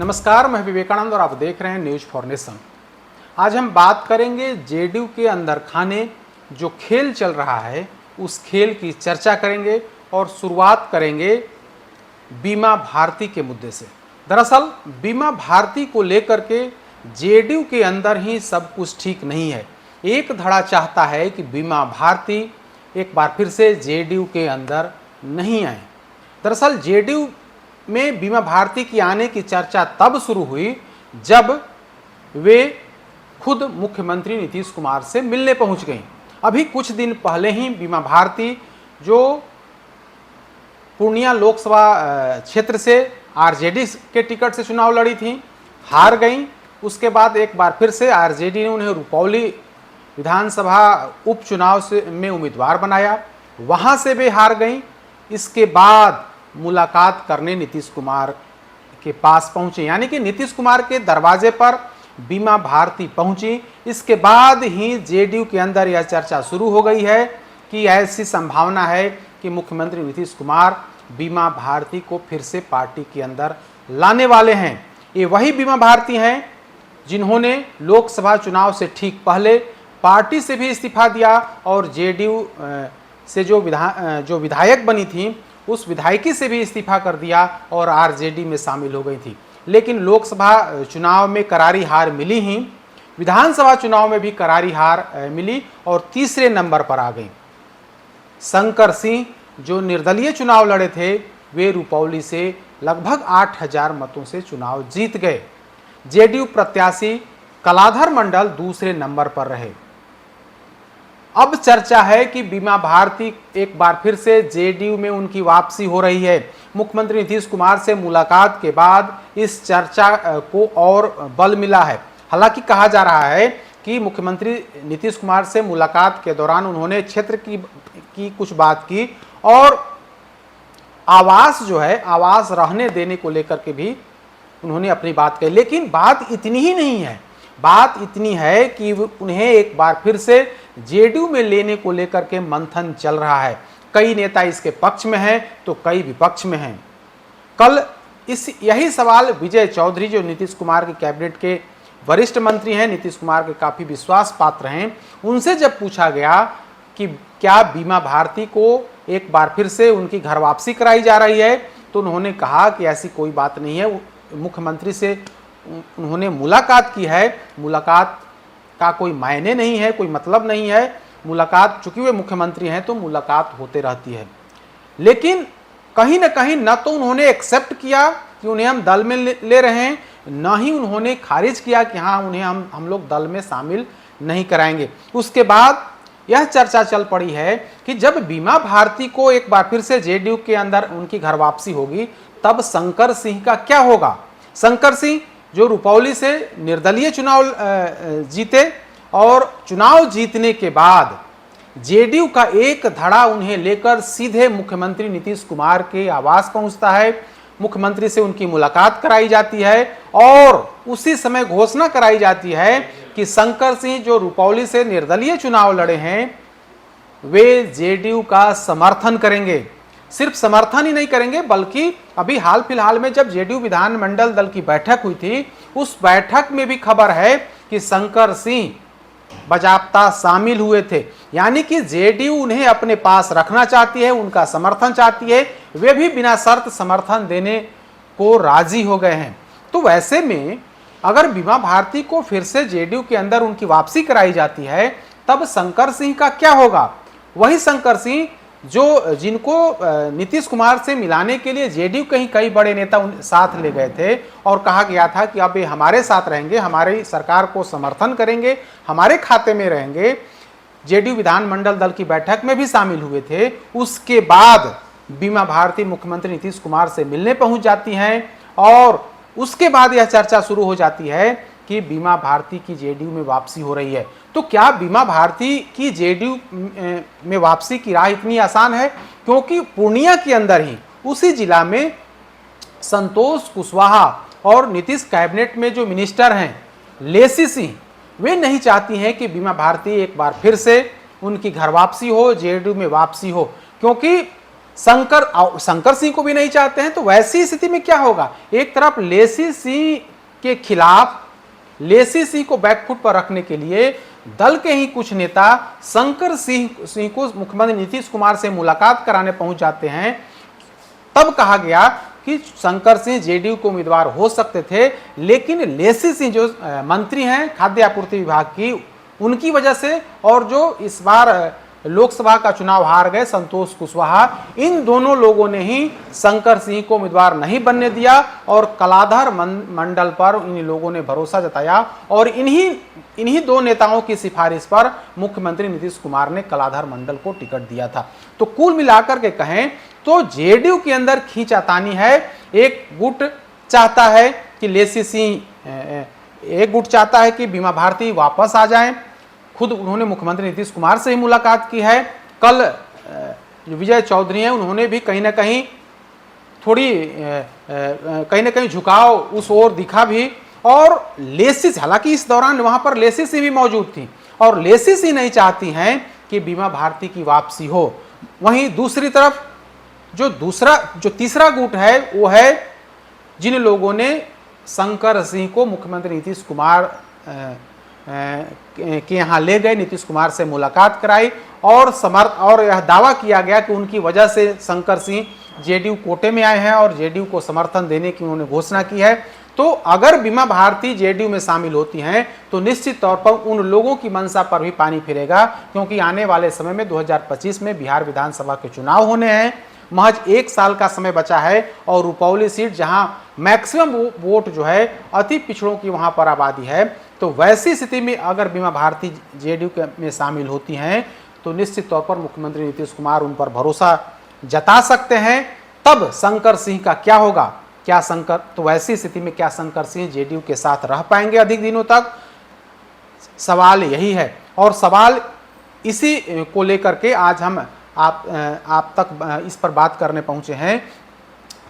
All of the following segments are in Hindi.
नमस्कार, मैं विवेकानंद और आप देख रहे हैं न्यूज फॉर नेशन। आज हम बात करेंगे जेडीयू के अंदर खाने जो खेल चल रहा है उस खेल की चर्चा करेंगे और शुरुआत करेंगे बीमा भारती के मुद्दे से। दरअसल बीमा भारती को लेकर के जेडीयू के अंदर ही सब कुछ ठीक नहीं है। एक धड़ा चाहता है कि बीमा भारती एक बार फिर से जेडीयू के अंदर नहीं आए। दरअसल जेडीयू में बीमा भारती की आने की चर्चा तब शुरू हुई जब वे खुद मुख्यमंत्री नीतीश कुमार से मिलने पहुंच गईं। अभी कुछ दिन पहले ही बीमा भारती जो पूर्णिया लोकसभा क्षेत्र से आरजेडी के टिकट से चुनाव लड़ी थी, हार गईं। उसके बाद एक बार फिर से आरजेडी ने उन्हें रुपौली विधानसभा उपचुनाव में उम्मीदवार बनाया, वहां से वे हार गईं। इसके बाद मुलाकात करने नीतीश कुमार के पास पहुंचे, यानी कि नीतीश कुमार के दरवाजे पर बीमा भारती पहुंची। इसके बाद ही जेडीयू के अंदर यह चर्चा शुरू हो गई है कि ऐसी संभावना है कि मुख्यमंत्री नीतीश कुमार बीमा भारती को फिर से पार्टी के अंदर लाने वाले हैं। ये वही बीमा भारती हैं जिन्होंने लोकसभा चुनाव से ठीक पहले पार्टी से भी इस्तीफा दिया और जेडीयू से जो विधायक बनी थी उस विधायकी से भी इस्तीफा कर दिया और आरजेडी में शामिल हो गई थी। लेकिन लोकसभा चुनाव में करारी हार मिली ही, विधानसभा चुनाव में भी करारी हार मिली और तीसरे नंबर पर आ गई। शंकर सिंह जो निर्दलीय चुनाव लड़े थे वे रुपौली से लगभग 8000 मतों से चुनाव जीत गए। जेडीयू प्रत्याशी कलाधर मंडल दूसरे नंबर पर रहे। अब चर्चा है कि बीमा भारती एक बार फिर से जेडीयू में उनकी वापसी हो रही है। मुख्यमंत्री नीतीश कुमार से मुलाकात के बाद इस चर्चा को और बल मिला है। हालांकि कहा जा रहा है कि मुख्यमंत्री नीतीश कुमार से मुलाकात के दौरान उन्होंने क्षेत्र की कुछ बात की और आवास जो है, आवास रहने देने को लेकर के भी उन्होंने अपनी बात कही। लेकिन बात इतनी ही नहीं है, बात इतनी है कि उन्हें एक बार फिर से जेडीयू में लेने को लेकर के मंथन चल रहा है। कई नेता इसके पक्ष में हैं तो कई विपक्ष में हैं। कल यही सवाल विजय चौधरी जो नीतीश कुमार के कैबिनेट के वरिष्ठ मंत्री हैं, नीतीश कुमार के काफ़ी विश्वास पात्र हैं, उनसे जब पूछा गया कि क्या बीमा भारती को एक बार फिर से उनकी घर वापसी कराई जा रही है, तो उन्होंने कहा कि ऐसी कोई बात नहीं है। मुख्यमंत्री से उन्होंने मुलाकात की है, मुलाकात का कोई मायने नहीं है, कोई मतलब नहीं है। मुलाकात, चूंकि वे मुख्यमंत्री हैं तो मुलाकात होते रहती है। लेकिन कहीं ना कहीं न तो उन्होंने एक्सेप्ट किया कि उन्हें हम दल में ले रहे हैं, न ही उन्होंने खारिज किया कि हाँ उन्हें हम लोग दल में शामिल नहीं कराएंगे। उसके बाद यह चर्चा चल पड़ी है कि जब बीमा भारती को एक बार फिर से जेडीयू के अंदर उनकी घर वापसी होगी तब शंकर सिंह का क्या होगा। शंकर सिंह जो रुपौली से निर्दलीय चुनाव जीते और चुनाव जीतने के बाद जेडीयू का एक धड़ा उन्हें लेकर सीधे मुख्यमंत्री नीतीश कुमार के आवास पहुंचता है। मुख्यमंत्री से उनकी मुलाकात कराई जाती है और उसी समय घोषणा कराई जाती है कि शंकर सिंह जो रुपौली से निर्दलीय चुनाव लड़े हैं वे जेडीयू का समर्थन करेंगे। सिर्फ समर्थन ही नहीं करेंगे बल्कि अभी हाल फिलहाल में जब जेडीयू विधानमंडल दल की बैठक हुई थी उस बैठक में भी खबर है कि शंकर सिंह बाजाप्ता शामिल हुए थे। यानी कि जेडीयू उन्हें अपने पास रखना चाहती है, उनका समर्थन चाहती है, वे भी बिना शर्त समर्थन देने को राजी हो गए हैं। तो वैसे में अगर बीमा भारती को फिर से जेडीयू के अंदर उनकी वापसी कराई जाती है तब शंकर सिंह का क्या होगा। वही शंकर सिंह जिनको नीतीश कुमार से मिलाने के लिए जेडीयू के ही कई बड़े नेता साथ ले गए थे और कहा गया था कि अब ये हमारे साथ रहेंगे, हमारी सरकार को समर्थन करेंगे, हमारे खाते में रहेंगे। जेडीयू विधानमंडल दल की बैठक में भी शामिल हुए थे। उसके बाद बीमा भारती मुख्यमंत्री नीतीश कुमार से मिलने पहुंच जाती हैं और उसके बाद यह चर्चा शुरू हो जाती है कि बीमा भारती की जेडीयू में वापसी हो रही है। तो क्या बीमा भारती की जेडीयू में वापसी की राह इतनी आसान है? क्योंकि पूर्णिया के अंदर ही उसी जिला में संतोष कुशवाहा और नीतीश कैबिनेट में जो मिनिस्टर हैं लेसी सिंह, वे नहीं चाहती हैं कि बीमा भारती एक बार फिर से उनकी घर वापसी हो, जेडीयू में वापसी हो। क्योंकि शंकर सिंह को भी नहीं चाहते हैं, तो वैसी स्थिति में क्या होगा? एक तरफ लेसी सिंह के खिलाफ, लेसी सिंह को बैकफुट पर रखने के लिए दल के ही कुछ नेता शंकर सिंह को मुख्यमंत्री नीतीश कुमार से मुलाकात कराने पहुंच जाते हैं। तब कहा गया कि शंकर सिंह जेडीयू के उम्मीदवार हो सकते थे, लेकिन लेसी सिंह जो मंत्री हैं खाद्य आपूर्ति विभाग की, उनकी वजह से, और जो इस बार लोकसभा का चुनाव हार गए संतोष कुशवाहा, इन दोनों लोगों ने ही शंकर सिंह को उम्मीदवार नहीं बनने दिया और कलाधर मंडल पर इन लोगों ने भरोसा जताया और इन्हीं दो नेताओं की सिफारिश पर मुख्यमंत्री नीतीश कुमार ने कलाधर मंडल को टिकट दिया था। तो कुल मिलाकर के कहें तो जेडीयू के अंदर खींचातानी है। एक गुट चाहता है कि लेसी सिंह, एक गुट चाहता है कि बीमा भारती वापस आ जाएं। खुद उन्होंने मुख्यमंत्री नीतीश कुमार से ही मुलाकात की है। कल जो विजय चौधरी हैं, उन्होंने भी कहीं ना कहीं झुकाव उस ओर दिखा भी। और लेसी, हालांकि इस दौरान वहां पर लेसी सिंह भी मौजूद थी और लेसी सिंह नहीं चाहती हैं कि बीमा भारती की वापसी हो। वहीं दूसरी तरफ जो तीसरा गुट है, वो है जिन लोगों ने शंकर सिंह को मुख्यमंत्री नीतीश कुमार के यहाँ ले गए, नीतीश कुमार से मुलाकात कराई और यह दावा किया गया कि उनकी वजह से शंकर सिंह जेडीयू कोटे में आए हैं और जेडीयू को समर्थन देने की उन्होंने घोषणा की है। तो अगर बीमा भारती जेडीयू में शामिल होती हैं तो निश्चित तौर पर उन लोगों की मंशा पर भी पानी फिरेगा, क्योंकि आने वाले समय में 2025 में बिहार विधानसभा के चुनाव होने हैं। महज 1 साल का समय बचा है और रुपौली सीट, जहां मैक्सिमम वोट जो है अति पिछड़ों की वहां पर आबादी है, तो वैसी स्थिति में अगर बीमा भारती जेडीयू में शामिल होती हैं तो निश्चित तौर पर मुख्यमंत्री नीतीश कुमार उन पर भरोसा जता सकते हैं। तब शंकर सिंह का क्या होगा? तो वैसी स्थिति में क्या शंकर सिंह जेडीयू के साथ रह पाएंगे अधिक दिनों तक? सवाल यही है और सवाल इसी को लेकर के आज हम आप तक इस पर बात करने पहुंचे हैं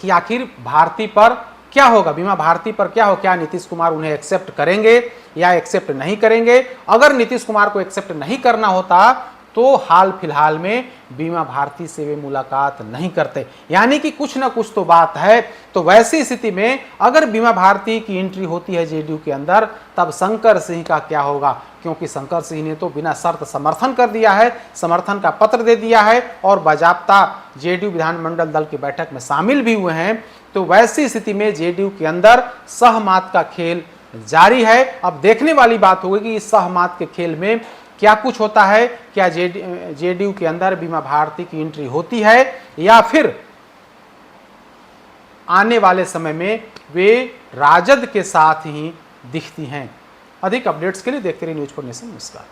कि आखिर भारती पर क्या होगा, बीमा भारती पर क्या हो, क्या नीतीश कुमार उन्हें एक्सेप्ट करेंगे या एक्सेप्ट नहीं करेंगे? अगर नीतीश कुमार को एक्सेप्ट नहीं करना होता तो हाल फिलहाल में बीमा भारती से वे मुलाकात नहीं करते, यानी कि कुछ ना कुछ तो बात है। तो वैसी स्थिति में अगर बीमा भारती की एंट्री होती है जेडीयू के अंदर, तब शंकर सिंह का क्या होगा? क्योंकि शंकर सिंह ने तो बिना शर्त समर्थन कर दिया है, समर्थन का पत्र दे दिया है और बाजाप्ता जेडीयू विधानमंडल दल की बैठक में शामिल भी हुए हैं। तो वैसी स्थिति में जेडीयू के अंदर सहमात का खेल जारी है। अब देखने वाली बात होगी कि इस सहमात के खेल में क्या कुछ होता है। क्या जेडीयू के अंदर बीमा भारती की एंट्री होती है या फिर आने वाले समय में वे राजद के साथ ही दिखती हैं? अधिक अपडेट्स के लिए देखते रहिए न्यूज़4 नेशन। नमस्कार।